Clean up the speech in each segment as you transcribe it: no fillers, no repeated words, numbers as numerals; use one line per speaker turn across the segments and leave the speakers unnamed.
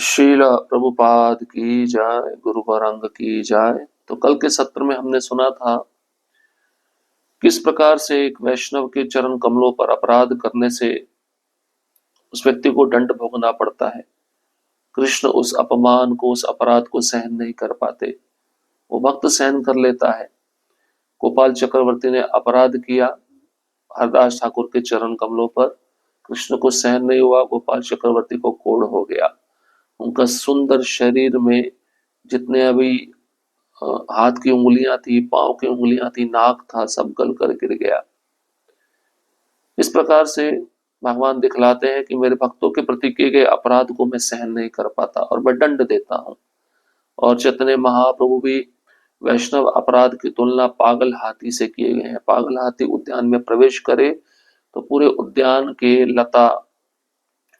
शील प्रभुपाद की जाय, गुरु वरंग की जाय। तो कल के सत्र में हमने सुना था किस प्रकार से एक वैष्णव के चरण कमलों पर अपराध करने से उस व्यक्ति को दंड भोगना पड़ता है। कृष्ण उस अपमान को, उस अपराध को सहन नहीं कर पाते, वो भक्त सहन कर लेता है। गोपाल चक्रवर्ती ने अपराध किया हरदास ठाकुर के चरण कमलों पर, कृष्ण को सहन नहीं हुआ, गोपाल चक्रवर्ती को कोढ़ हो गया। उनका सुंदर शरीर में जितने अभी हाथ की उंगलियां थी, पांव की उंगलियां थी, नाक था, सब गल कर गिर गया। इस प्रकार से भगवान दिखलाते हैं कि मेरे भक्तों के प्रति किए गए अपराध को मैं सहन नहीं कर पाता और मैं दंड देता हूं। और चैतन्य महाप्रभु भी वैष्णव अपराध की तुलना पागल हाथी से किए गए हैं। पागल हाथी उद्यान में प्रवेश करे तो पूरे उद्यान के लता,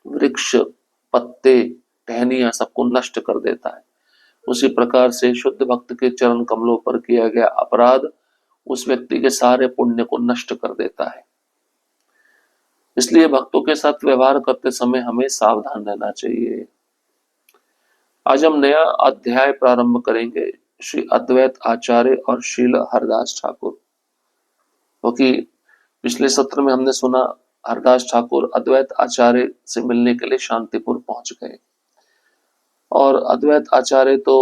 वृक्ष, पत्ते, टहनियां सबको नष्ट कर देता है। उसी प्रकार से शुद्ध भक्त के चरण कमलों पर किया गया अपराध उस व्यक्ति के सारे पुण्य को नष्ट कर देता है। इसलिए भक्तों के साथ व्यवहार करते समय हमें सावधान रहना चाहिए। आज हम नया अध्याय प्रारंभ करेंगे, श्री अद्वैत आचार्य और शील हरदास ठाकुर। क्योंकि पिछले सत्र में हमने सुना हरदास ठाकुर अद्वैत आचार्य से मिलने के लिए शांतिपुर पहुंच गए और अद्वैत आचार्य तो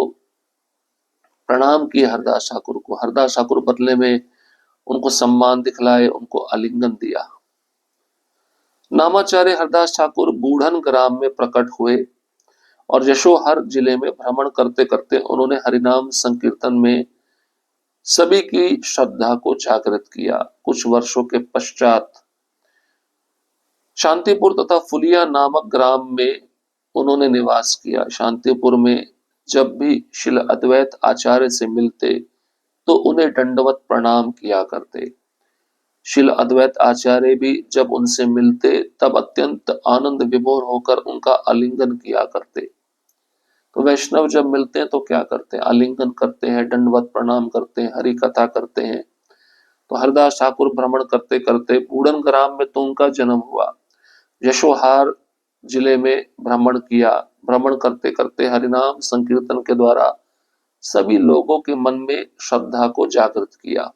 प्रणाम किए हरदास ठाकुर को। हरदास ठाकुर बदले में उनको सम्मान दिखलाए, उनको आलिंगन दिया। नामाचार्य हरदास ठाकुर बूढ़न ग्राम में प्रकट हुए और यशोहर जिले में भ्रमण करते करते उन्होंने हरिनाम संकीर्तन में सभी की श्रद्धा को जागृत किया। कुछ वर्षों के पश्चात शांतिपुर तथा फुलिया नामक ग्राम में उन्होंने निवास किया। शांतिपुर में जब भी श्रील अद्वैत आचार्य से मिलते तो उन्हें दंडवत प्रणाम किया करते। श्रील अद्वैत आचार्य भी जब उनसे मिलते तब अत्यंत आनंद विभोर होकर उनका आलिंगन किया करते। तो वैष्णव जब मिलते हैं तो क्या करते हैं? आलिंगन करते हैं, दंडवत प्रणाम करते हैं, हरि कथा करते हैं। तो हरदास ठाकुर भ्रमण करते करते बूढ़न ग्राम में तो उनका जन्म हुआ, यशोहार जिले में भ्रमण किया। भ्रमण करते करते हरिनाम संकीर्तन के द्वारा सभी लोगों के मन में श्रद्धा को जागृत किया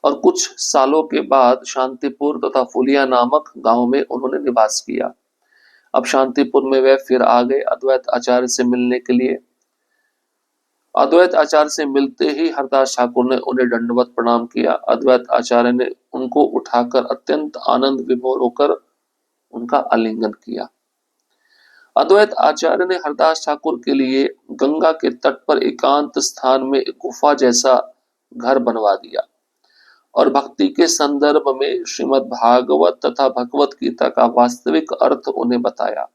और कुछ सालों के बाद शांतिपुर तथा फुलिया नामक गांव में उन्होंने निवास किया। अब शांतिपुर में वे फिर आ गए अद्वैत आचार्य से मिलने के लिए। अद्वैत आचार्य से मिलते ही हरदास ठाकुर ने उन्हें दंडवत प्रणाम किया। अद्वैत आचार्य ने उनको उठाकर अत्यंत आनंद विभोर होकर उनका आलिंगन किया। अद्वैत आचार्य ने हरदास ठाकुर के लिए गंगा के तट पर एकांत स्थान में गुफा जैसा घर बनवा दिया और भक्ति के संदर्भ में श्रीमद् भागवत तथा भगवत गीता का वास्तविक अर्थ उन्हें बताया।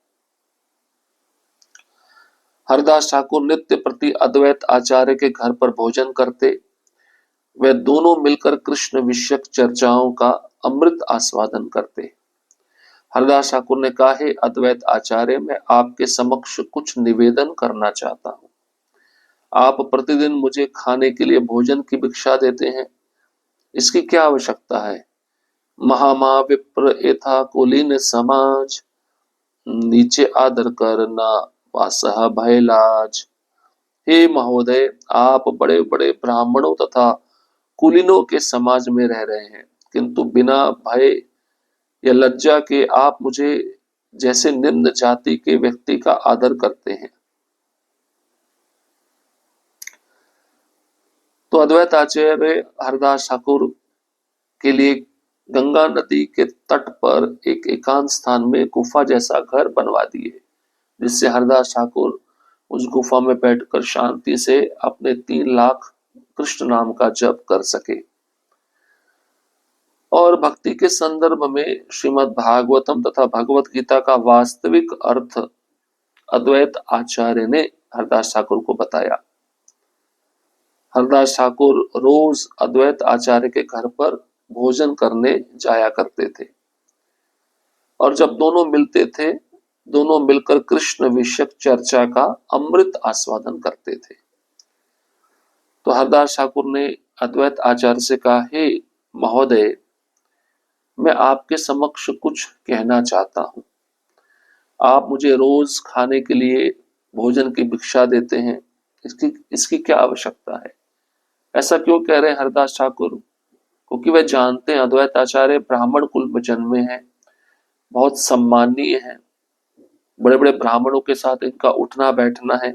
हरदास ठाकुर नित्य प्रति अद्वैत आचार्य के घर पर भोजन करते। वे दोनों मिलकर कृष्ण विषयक चर्चाओं का अमृत आस्वादन करते। हरदास ठाकुर ने कहा, हे अद्वैत आचार्य, मैं आपके समक्ष कुछ निवेदन करना चाहता हूं। आप प्रतिदिन मुझे खाने के लिए भोजन की भिक्षा देते हैं, इसकी क्या आवश्यकता है? महामा विप्र एथा कुलीन समाज, नीचे आदर करना वासह भयलाज। हे महोदय, आप बड़े बड़े ब्राह्मणों तथा कुलीनों के समाज में रह रहे हैं, किंतु बिना भय या लज्जा के आप मुझे जैसे निम्न जाति के व्यक्ति का आदर करते हैं। तो अद्वैत आचार्य हरदास ठाकुर के लिए गंगा नदी के तट पर एक एकांत स्थान में गुफा जैसा घर बनवा दिए, जिससे हरदास ठाकुर उस गुफा में बैठकर शांति से अपने 3 लाख कृष्ण नाम का जप कर सके। और भक्ति के संदर्भ में श्रीमद् भागवतम तथा भगवत गीता का वास्तविक अर्थ अद्वैत आचार्य ने हरदास ठाकुर को बताया। हरदास ठाकुर रोज अद्वैत आचार्य के घर पर भोजन करने जाया करते थे और जब दोनों मिलते थे, दोनों मिलकर कृष्ण विषयक चर्चा का अमृत आस्वादन करते थे। तो हरदास ठाकुर ने अद्वैत आचार्य से कहा, हे महोदय, मैं आपके समक्ष कुछ कहना चाहता हूं। आप मुझे रोज खाने के लिए भोजन की भिक्षा देते हैं, इसकी इसकी क्या आवश्यकता है? ऐसा क्यों कह रहे हैं हरदास ठाकुर? क्योंकि वह जानते हैं अद्वैत आचार्य ब्राह्मण कुल में जन्मे हैं, बहुत सम्मानीय हैं, बड़े बड़े ब्राह्मणों के साथ इनका उठना बैठना है।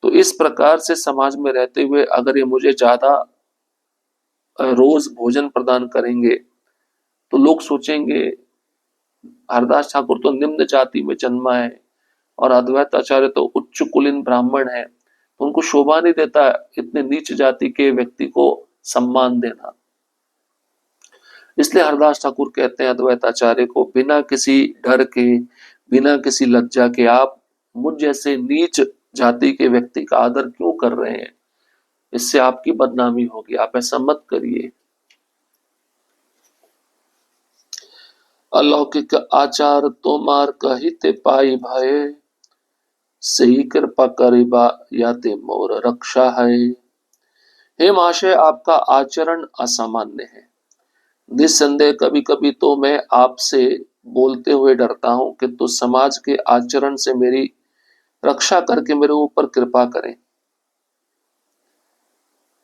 तो इस प्रकार से समाज में रहते हुए अगर ये मुझे ज्यादा रोज भोजन प्रदान करेंगे तो लोग सोचेंगे हरदास ठाकुर तो निम्न जाति में जन्मा है और अद्वैत आचार्य तो उच्च कुलीन ब्राह्मण है, तो उनको शोभा नहीं देता इतने नीच जाति के व्यक्ति को सम्मान देना। इसलिए हरदास ठाकुर कहते हैं अद्वैत आचार्य को, बिना किसी डर के, बिना किसी लज्जा के आप मुझ जैसे नीच जाति के व्यक्ति का आदर क्यों कर रहे हैं? इससे आपकी बदनामी होगी, आप ऐसा मत करिए। अलौकिक आचार तोमार कहिते पाई भय, सही कृपा करिबा याते मोर रक्षा है। हे महाशय, आपका आचरण असामान्य है। निस्संदेह कभी कभी तो मैं आपसे बोलते हुए डरता हूं, किंतु समाज के आचरण से मेरी रक्षा करके मेरे ऊपर कृपा करें।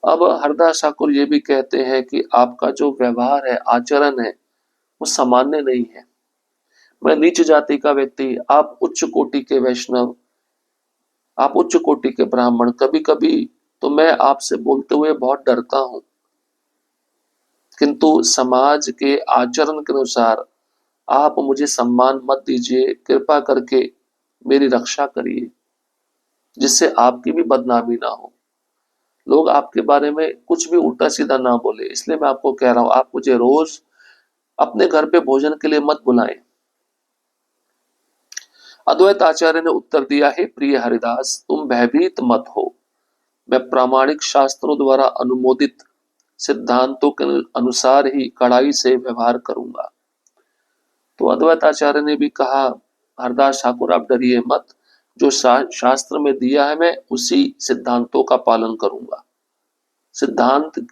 अब हरदास ठाकुर ये भी कहते हैं कि आपका जो व्यवहार है, आचरण है, वो सामान्य नहीं है। मैं नीच जाति का व्यक्ति, आप उच्च कोटि के वैष्णव, आप उच्च कोटि के ब्राह्मण, कभी कभी तो मैं आपसे बोलते हुए बहुत डरता हूं, किंतु समाज के आचरण के अनुसार आप मुझे सम्मान मत दीजिए, कृपा करके मेरी रक्षा करिए, जिससे आपकी भी बदनामी ना हो, लोग आपके बारे में कुछ भी उल्टा सीधा ना बोले। इसलिए मैं आपको कह रहा हूं, आप मुझे रोज अपने घर पे भोजन के लिए मत बुलाएं। अद्वैत आचार्य ने उत्तर दिया, है प्रिय हरिदास, तुम भयभीत मत हो, मैं प्रामाणिक शास्त्रों द्वारा अनुमोदित सिद्धांतों के अनुसार ही कड़ाई से व्यवहार करूंगा। तो अद्वैत आचार्य ने भी कहा, हरदास ठाकुर आप डरिए मत, जो शास्त्र में दिया है मैं उसी सिद्धांतों का पालन करूंगा। सिद्धांत,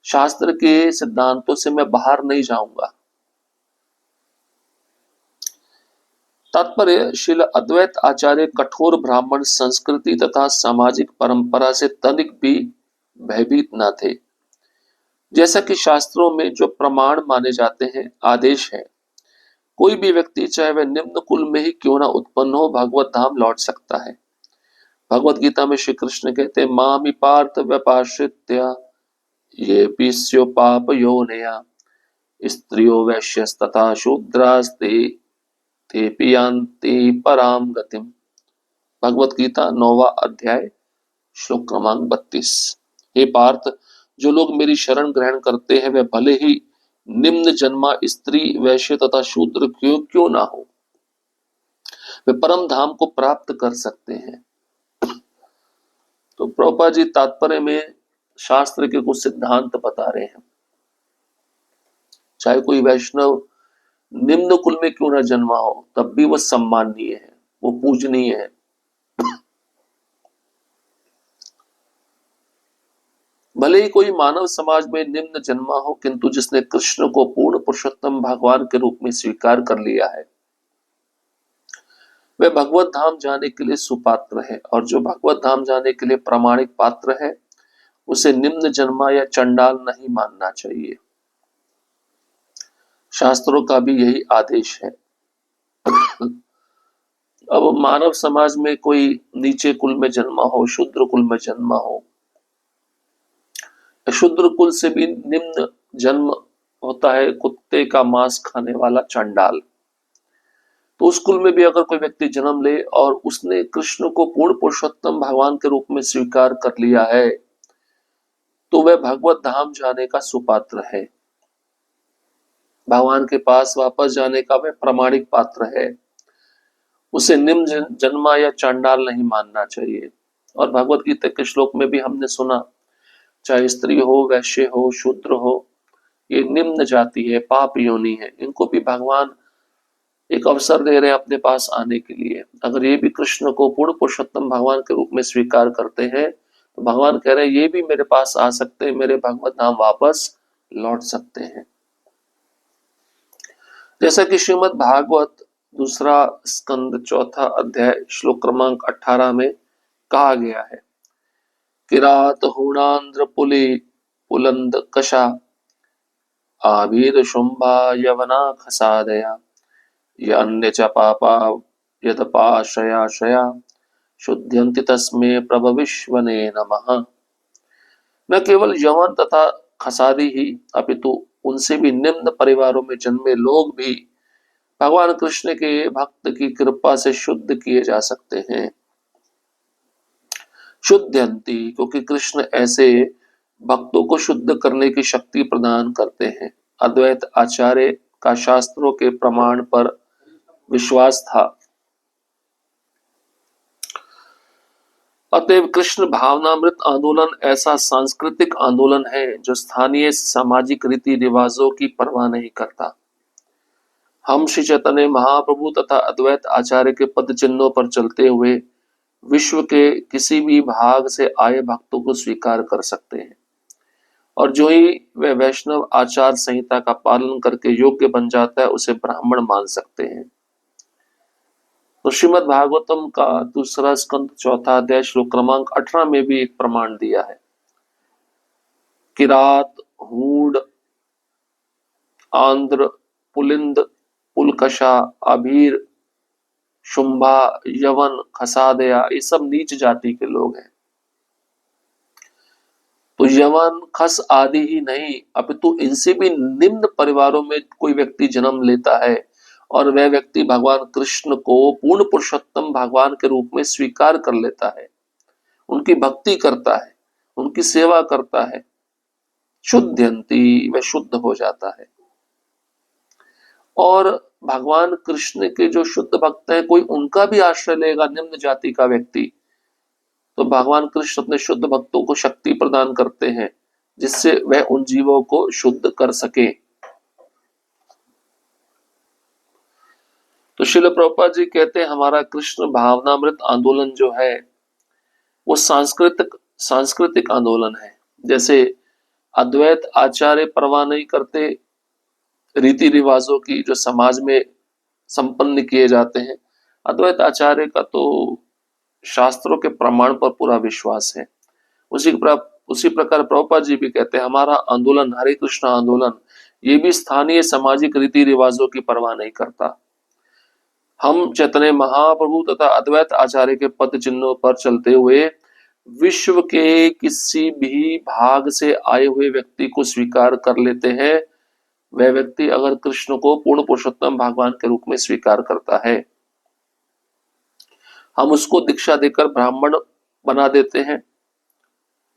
शास्त्र के सिद्धांतों से मैं बाहर नहीं जाऊंगा। तात्पर्य, श्रील अद्वैत आचार्य कठोर ब्राह्मण संस्कृति तथा सामाजिक परंपरा से तनिक भी भयभीत न थे। जैसा कि शास्त्रों में जो प्रमाण माने जाते हैं, आदेश है, कोई भी व्यक्ति चाहे वह निम्न कुल में ही क्यों ना उत्पन्न हो, भगवत धाम लौट सकता है। भगवत गीता में श्री कृष्ण कहते हैं, मामि पार्थ व्यपाश्रित्य ये पीस्यो पाप योनया स्त्रियो वैश्यस्तथा शूद्रास्ते ते पियांति पराम गतिम। भगवत गीता 9वां अध्याय श्लोक क्रमांक 32। हे पार्थ, जो लोग मेरी शरण ग्रहण करते हैं वे भले ही निम्न जन्मा स्त्री, वैश्य तथा शूद्र क्यों क्यों ना हो, वे परम धाम को प्राप्त कर सकते हैं। तो प्रभुपाद जी तात्पर्य में शास्त्र के कुछ सिद्धांत बता रहे हैं। चाहे कोई वैष्णव निम्न कुल में क्यों ना जन्मा हो, तब भी वह सम्माननीय है, वो पूजनीय है। भले ही कोई मानव समाज में निम्न जन्मा हो, किंतु जिसने कृष्ण को पूर्ण पुरुषोत्तम भगवान के रूप में स्वीकार कर लिया है, वह भगवत धाम जाने के लिए सुपात्र है, और जो भगवत धाम जाने के लिए प्रामाणिक पात्र है, उसे निम्न जन्मा या चंडाल नहीं मानना चाहिए। शास्त्रों का भी यही आदेश है। अब मानव समाज में कोई नीचे कुल में जन्मा हो, शूद्र कुल में जन्मा हो, शूद्र कुल से भी निम्न जन्म होता है कुत्ते का मांस खाने वाला चंडाल, तो उस कुल में भी अगर कोई व्यक्ति जन्म ले और उसने कृष्ण को पूर्ण पुरुषोत्तम भगवान के रूप में स्वीकार कर लिया है, तो वह भगवत धाम जाने का सुपात्र है, भगवान के पास वापस जाने का वह प्रामाणिक पात्र है। उसे निम्न जन्मा या चांडाल नहीं मानना चाहिए। और भगवत गीता के श्लोक में भी हमने सुना, चाहे स्त्री हो, वैश्य हो, शूद्र हो, ये निम्न जाति है, पाप योनि है, इनको भी भगवान एक अवसर दे रहे हैं अपने पास आने के लिए। अगर ये भी कृष्ण को पूर्ण पुरुषोत्तम भगवान के रूप में स्वीकार करते हैं, तो भगवान कह रहे हैं ये भी मेरे पास आ सकते हैं, मेरे भगवत धाम वापस लौट सकते हैं। जैसा कि श्रीमद् भागवत दूसरा स्कंद चौथा अध्याय श्लोक क्रमांक 18 में कहा गया है, किरात हूणांध्र पुली पुलंद कशा आवीर शुंभा यवना खसादया अन्य च पापा यदपाश्रयाश्रया शुद्ध्यन्ति तस्मे प्रभविष्वने नमः। न केवल यवन तथा खसादी ही अपितु उनसे भी निम्न परिवारों में जन्मे लोग भी भगवान कृष्ण के भक्त की कृपा से शुद्ध किए जा सकते हैं। शुद्ध्यन्ति क्योंकि कृष्ण ऐसे भक्तों को शुद्ध करने की शक्ति प्रदान करते हैं। अद्वैत आचार्य का शास्त्रों के प्रमाण पर विश्वास था। अतएव कृष्ण भावनामृत आंदोलन ऐसा सांस्कृतिक आंदोलन है जो स्थानीय सामाजिक रीति रिवाजों की परवाह नहीं करता। हम श्री चैतन्य महाप्रभु तथा अद्वैत आचार्य के पद चिन्हों पर चलते हुए विश्व के किसी भी भाग से आए भक्तों को स्वीकार कर सकते हैं, और जो ही वह वैष्णव आचार संहिता का पालन करके योग्य बन जाता है उसे ब्राह्मण मान सकते हैं। तो श्रीमद् भागवतम का दूसरा स्कंद चौथा अध्याय श्लोक क्रमांक 18 में भी एक प्रमाण दिया है, किरात हूड आंध्र पुलिंद पुलकशा अभीर शुंभा यवन खसादया, ये सब नीच जाति के लोग हैं। तो यवन खस आदि ही नहीं अपितु इनसे भी निम्न परिवारों में कोई व्यक्ति जन्म लेता है और वह व्यक्ति भगवान कृष्ण को पूर्ण पुरुषोत्तम भगवान के रूप में स्वीकार कर लेता है, उनकी भक्ति करता है, उनकी सेवा करता है, शुद्ध्यंती वह शुद्ध हो जाता है। और भगवान कृष्ण के जो शुद्ध भक्त हैं कोई उनका भी आश्रय लेगा निम्न जाति का व्यक्ति, तो भगवान कृष्ण अपने शुद्ध भक्तों को शक्ति प्रदान करते हैं जिससे वह उन जीवों को शुद्ध कर सके। तो श्रील प्रभुपाद जी कहते हैं हमारा कृष्ण भावनामृत आंदोलन जो है वो सांस्कृतिक आंदोलन है। जैसे अद्वैत आचार्य परवाह नहीं करते रीति रिवाजों की जो समाज में संपन्न किए जाते हैं, अद्वैत आचार्य का तो शास्त्रों के प्रमाण पर पूरा विश्वास है। उसी प्रकार प्रभुपाद जी भी कहते हैं हमारा आंदोलन हरे कृष्ण आंदोलन ये भी स्थानीय सामाजिक रीति रिवाजों की परवाह नहीं करता। हम चैतन्य महाप्रभु तथा अद्वैत आचार्य के पद चिन्हों पर चलते हुए विश्व के किसी भी भाग से आए हुए व्यक्ति को स्वीकार कर लेते हैं। वह व्यक्ति अगर कृष्ण को पूर्ण पुरुषोत्तम भगवान के रूप में स्वीकार करता है, हम उसको दीक्षा देकर ब्राह्मण बना देते हैं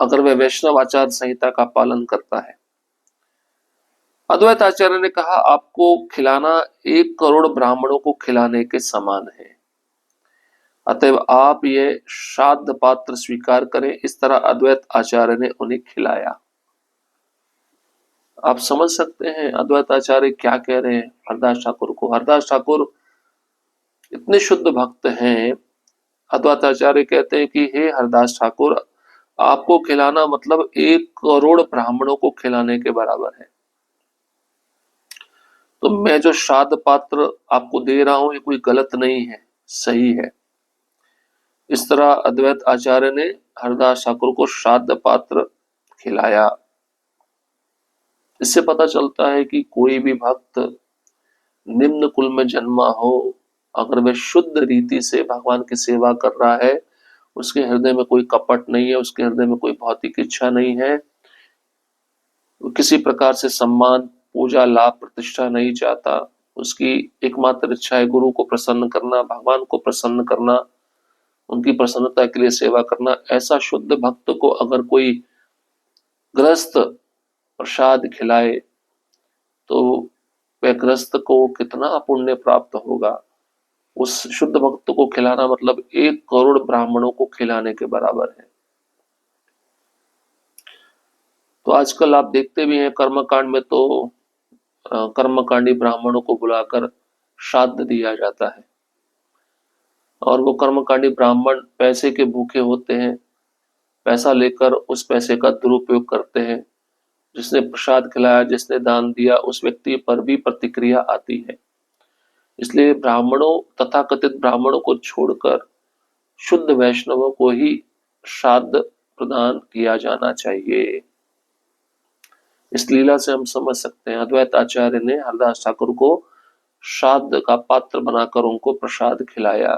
अगर वह वैष्णव आचार संहिता का पालन करता है। अद्वैत आचार्य ने कहा आपको खिलाना 1 करोड़ ब्राह्मणों को खिलाने के समान है, अतएव आप ये श्राद्ध पात्र स्वीकार करें। इस तरह अद्वैत आचार्य ने उन्हें खिलाया। आप समझ सकते हैं अद्वैत आचार्य क्या कह रहे हैं हरदास ठाकुर को। हरदास ठाकुर इतने शुद्ध भक्त हैं, अद्वैत आचार्य कहते हैं कि हे हरदास ठाकुर आपको खिलाना मतलब 1 करोड़ ब्राह्मणों को खिलाने के बराबर है। तो मैं जो श्राद्ध पात्र आपको दे रहा हूं ये कोई गलत नहीं है, सही है। इस तरह अद्वैत आचार्य ने हरदास ठाकुर को श्राद्ध पात्र खिलाया। इससे पता चलता है कि कोई भी भक्त निम्न कुल में जन्मा हो, अगर वह शुद्ध रीति से भगवान की सेवा कर रहा है, उसके हृदय में कोई कपट नहीं है, उसके हृदय में कोई भौतिक इच्छा नहीं है, किसी प्रकार से सम्मान पूजा लाभ प्रतिष्ठा नहीं चाहता, उसकी एकमात्र इच्छा है गुरु को प्रसन्न करना, भगवान को प्रसन्न करना, उनकी प्रसन्नता के लिए सेवा करना। ऐसा शुद्ध भक्त को अगर कोई गृहस्थ प्रसाद खिलाए तो वह गृहस्थ को कितना पुण्य प्राप्त होगा। उस शुद्ध भक्त को खिलाना मतलब 1 करोड़ ब्राह्मणों को खिलाने के बराबर है। तो आजकल आप देखते भी हैं कर्मकांड में तो कर्मकांडी ब्राह्मणों को बुलाकर श्राद्ध दिया जाता है, और वो कर्मकांडी ब्राह्मण पैसे के भूखे होते हैं, पैसा लेकर उस पैसे का दुरुपयोग करते हैं। जिसने प्रसाद खिलाया, जिसने दान दिया, उस व्यक्ति पर भी प्रतिक्रिया आती है। इसलिए ब्राह्मणों, तथाकथित ब्राह्मणों को छोड़कर शुद्ध वैष्णवों को ही श्राद्ध प्रदान किया जाना चाहिए। इस लीला से हम समझ सकते हैं अद्वैत आचार्य ने हरदास ठाकुर को श्राद्ध का पात्र बनाकर उनको प्रसाद खिलाया।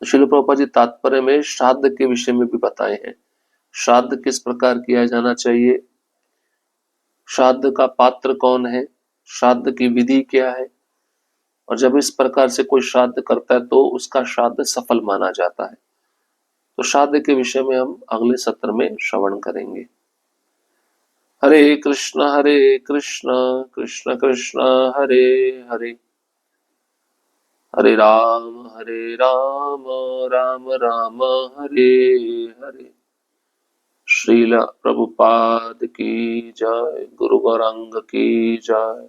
श्रील प्रभुपाद जी तात्पर्य में श्राद्ध के विषय में भी बताए हैं। श्राद्ध किस प्रकार किया जाना चाहिए, श्राद्ध का पात्र कौन है, श्राद्ध की विधि क्या है, और जब इस प्रकार से कोई श्राद्ध करता है तो उसका श्राद्ध सफल माना जाता है। तो श्राद्ध के विषय में हम अगले सत्र में श्रवण करेंगे। हरे कृष्ण कृष्ण कृष्ण हरे हरे, हरे राम राम राम हरे हरे। श्रील प्रभुपाद की जय, गुरु गौरांग की जय।